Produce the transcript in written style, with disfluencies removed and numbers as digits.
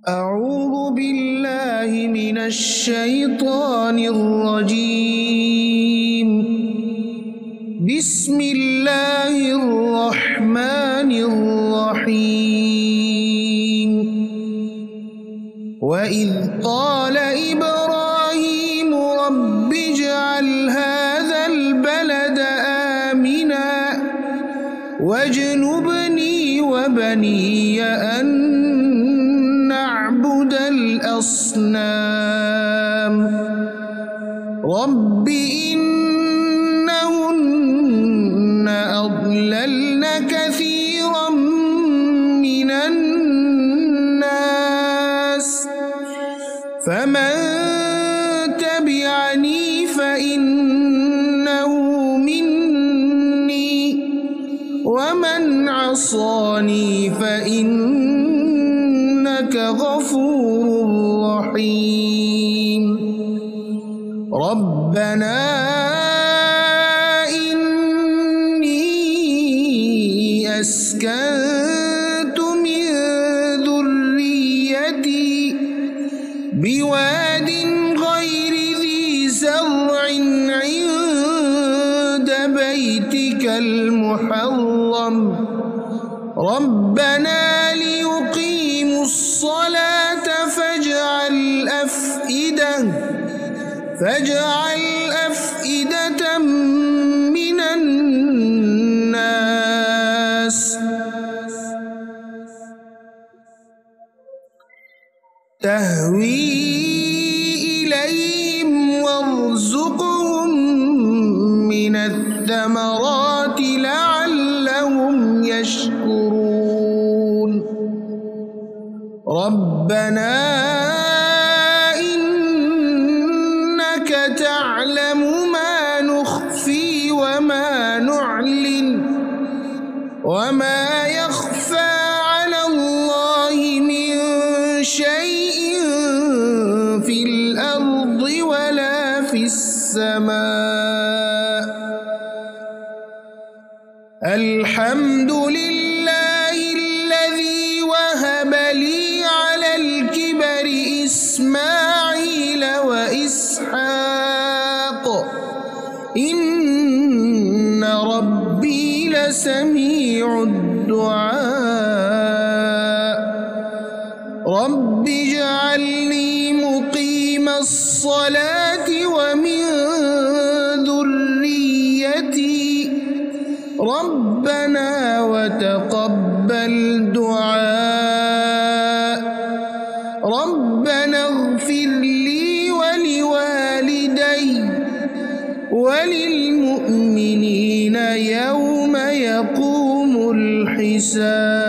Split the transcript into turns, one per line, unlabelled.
أعوذ بالله من الشيطان الرجيم. بسم الله الرحمن الرحيم. وإذ قال إبراهيم رب اجعل هذا البلد آمنا واجنبني وبني أن نعبد الأصنام رب إنهن أضللن كثيرا من الناس فمن تبعني فإنه مني ومن عصاني فإنك غفور رحيم. ربنا إني أسكنت من ذريتي بواد غير ذي زرع عند بيتك المحرم ربنا ليقيموا الصلاة فاجعل أفئدة من الناس تهوي إليهم وارزقهم من الثمرات لعلهم يشكرون. ربنا إنك تعلم ما نخفي وما نعلن وما يخفى على الله من شيء في الأرض ولا في السماء. الحمد لله الذي وهب لي على الكبر إسماعيل وإسحاق إن ربي لسميع الدعاء. رب اجعلني مقيم الصلاة ومن ذريتي ربنا وتقبل دعاء. ربنا اغفر لي ولوالدي وللمؤمنين يوم يقوم الحساب.